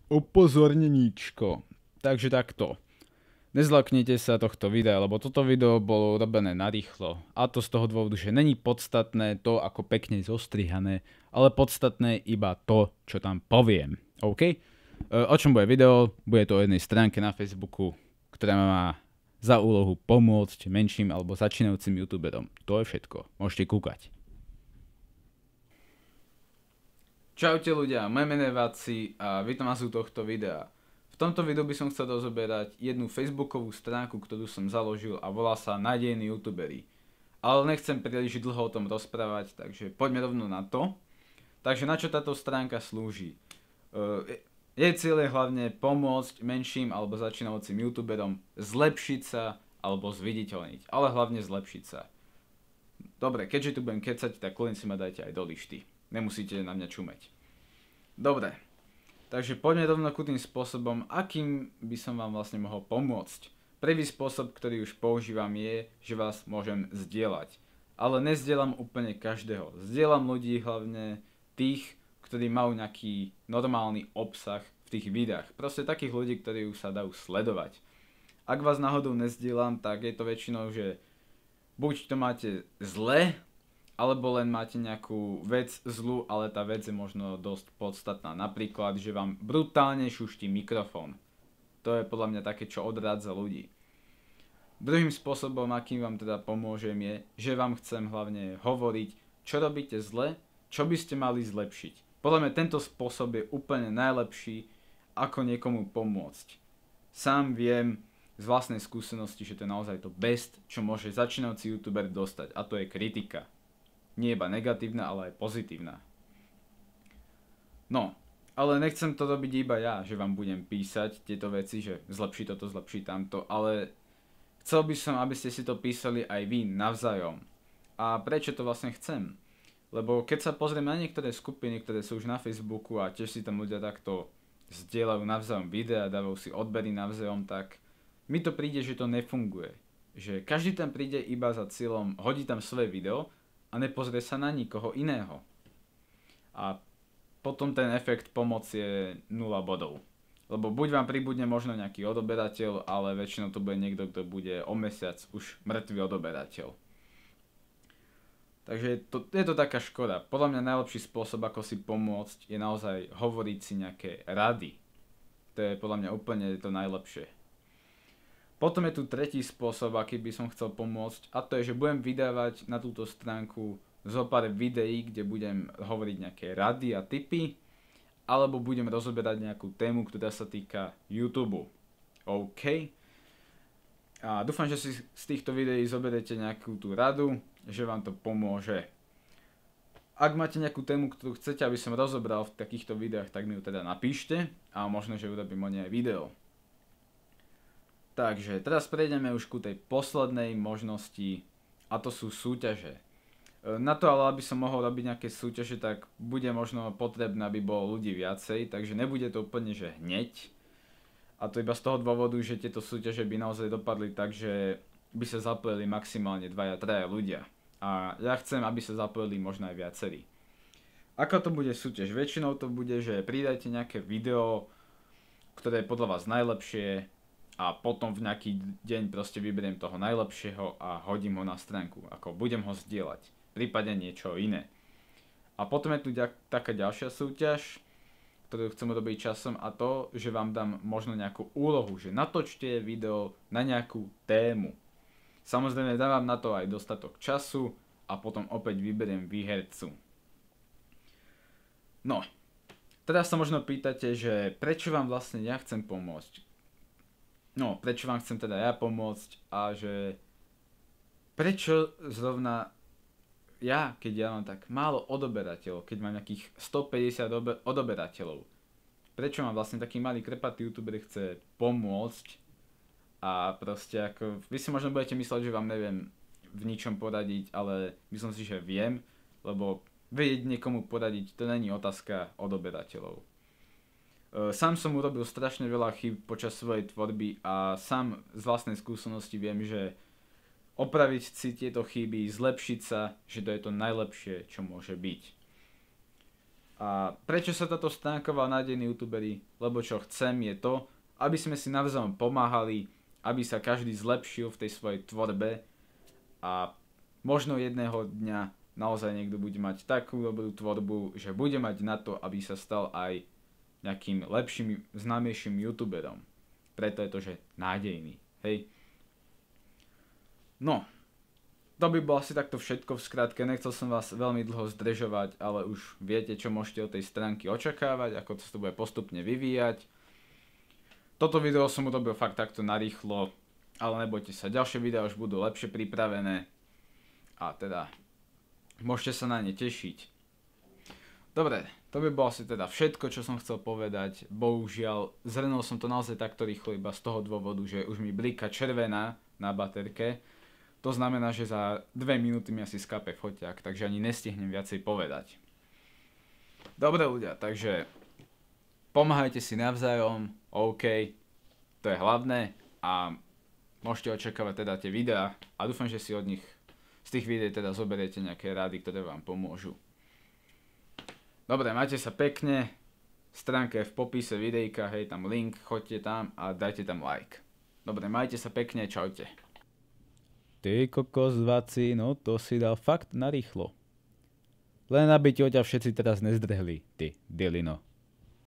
Upozorneníčko. Takže takto. Nezlaknite sa tohto videa, lebo toto video bolo robené narýchlo. A to z toho dôvodu, že není podstatné to, ako pekne zostrihané, ale podstatné iba to, čo tam poviem. OK? O čom bude video? Bude to o jednej stránke na Facebooku, ktorá má za úlohu pomôcť menším alebo začínajúcim youtuberom. To je všetko. Môžete kúkať. Čaute ľudia, moje meno je Váci a vítam vás u tohto videa. V tomto videu by som chcel rozoberať jednu facebookovú stránku, ktorú som založil a volá sa Nádejní youtuberi. Ale nechcem príliš dlho o tom rozprávať, takže poďme rovno na to. Takže na čo táto stránka slúži? Jej cieľ je hlavne pomôcť menším alebo začínajúcim youtuberom zlepšiť sa alebo zviditeľniť, ale hlavne zlepšiť sa. Dobre, keďže tu budem kecať, tak kľudne si ma dajte aj do lišty. Nemusíte na mňa čumeť. Dobre, takže poďme rovno ku tým spôsobom, akým by som vám vlastne mohol pomôcť. Prvý spôsob, ktorý už používam je, že vás môžem zdieľať. Ale nezdieľam úplne každého. Zdieľam ľudí, hlavne tých, ktorí majú nejaký normálny obsah v tých videách. Proste takých ľudí, ktorí už sa dajú sledovať. Ak vás náhodou nezdieľam, tak je to väčšinou, že buď to máte zle, alebo len máte nejakú vec zlú, ale tá vec je možno dosť podstatná. Napríklad, že vám brutálne šuští mikrofón. To je podľa mňa také, čo odrádza ľudí. Druhým spôsobom, akým vám teda pomôžem, je, že vám chcem hlavne hovoriť, čo robíte zle, čo by ste mali zlepšiť. Podľa mňa tento spôsob je úplne najlepší, ako niekomu pomôcť. Sám viem z vlastnej skúsenosti, že to je naozaj to best, čo môže začínajúci youtuber dostať, a to je kritika. Nie iba negatívna, ale aj pozitívna. No, ale nechcem to robiť iba ja, že vám budem písať tieto veci, že zlepší toto, zlepší tamto, ale chcel by som, aby ste si to písali aj vy navzájom. A prečo to vlastne chcem? Lebo keď sa pozriem na niektoré skupiny, ktoré sú už na Facebooku a tiež si tam ľudia takto zdieľajú navzájom videa, dávajú si odbery navzájom, tak mi to príde, že to nefunguje. Že každý tam príde iba za cieľom hodiť tam svoje video a nepozrie sa na nikoho iného. A potom ten efekt pomoci je 0 bodov. Lebo buď vám pribudne možno nejaký odoberateľ, ale väčšinou to bude niekto, kto bude o mesiac už mŕtvý odoberateľ. Takže je to taká škoda. Podľa mňa najlepší spôsob, ako si pomôcť, je naozaj hovoriť si nejaké rady. To je podľa mňa úplne to najlepšie. Potom je tu tretí spôsob, aký by som chcel pomôcť, a to je, že budem vydávať na túto stránku zo pár videí, kde budem hovoriť nejaké rady a tipy, alebo budem rozoberať nejakú tému, ktorá sa týka YouTube. OK? A dúfam, že si z týchto videí zoberete nejakú tú radu, že vám to pomôže. Ak máte nejakú tému, ktorú chcete, aby som rozobral v takýchto videách, tak mi ju teda napíšte a možno, že urobím o nej video. Takže teraz prejdeme už ku tej poslednej možnosti, a to sú súťaže. Na to ale, aby som mohol robiť nejaké súťaže, tak bude možno potrebné, aby bolo ľudí viacej, takže nebude to úplne, že hneď. A to iba z toho dôvodu, že tieto súťaže by naozaj dopadli tak, že by sa zapojili maximálne 2-3 ľudia. A ja chcem, aby sa zapojili možno aj viacerí. Ako to bude súťaž? Väčšinou to bude, že pridajte nejaké video, ktoré je podľa vás najlepšie, a potom v nejaký deň proste vyberiem toho najlepšieho a hodím ho na stránku, ako budem ho zdieľať, prípadne niečo iné. A potom je tu taká ďalšia súťaž, ktorú chcem robiť časom, a to, že vám dám možno nejakú úlohu, že natočte video na nejakú tému. Samozrejme dávam na to aj dostatok času a potom opäť vyberiem výhercu. No, teraz sa možno pýtate, že prečo vám vlastne ja chcem pomôcť. No, prečo vám chcem teda ja pomôcť a že prečo zrovna ja, keď ja mám tak málo odoberateľov, keď mám nejakých 150 odoberateľov, prečo mám vlastne taký malý krepatý youtuber chce pomôcť a proste ako, vy si možno budete mysleť, že vám neviem v ničom poradiť, ale myslím si, že viem, lebo vedieť niekomu poradiť, to není otázka odoberateľov. Sám som urobil strašne veľa chýb počas svojej tvorby a sám z vlastnej skúsenosti viem, že opraviť si tieto chyby, zlepšiť sa, že to je to najlepšie, čo môže byť. A prečo sa táto stránka volá Nádejní youtuberi? Lebo čo chcem je to, aby sme si navzájom pomáhali, aby sa každý zlepšil v tej svojej tvorbe a možno jedného dňa naozaj niekto bude mať takú dobrú tvorbu, že bude mať na to, aby sa stal aj nejakým lepším, známejším youtuberom. Preto je to, že nádejný. Hej. No, to by bolo asi takto všetko v skratke, nechcel som vás veľmi dlho zdržovať, ale už viete, čo môžete od tej stránky očakávať, ako to bude postupne vyvíjať. Toto video som urobil fakt takto narýchlo, ale nebojte sa, ďalšie videá už budú lepšie pripravené a teda môžete sa na ne tešiť. Dobre, to by bolo asi teda všetko, čo som chcel povedať. Bohužiaľ, zhrnul som to naozaj takto rýchlo iba z toho dôvodu, že už mi blika červená na baterke. To znamená, že za 2 minúty mi asi skápe foťák, takže ani nestihnem viacej povedať. Dobre ľudia, takže pomáhajte si navzájom, OK, to je hlavné a môžete očakávať teda tie videá a dúfam, že si od nich, z tých videí teda zoberiete nejaké rady, ktoré vám pomôžu. Dobre, majte sa pekne, stránka je v popise videjka, hej, tam link, choďte tam a dajte tam like. Dobre, majte sa pekne, čaute. Ty kokos, Vaci, no to si dal fakt narýchlo. Len aby ti oťa všetci teraz nezdrhli, ty, Dilino.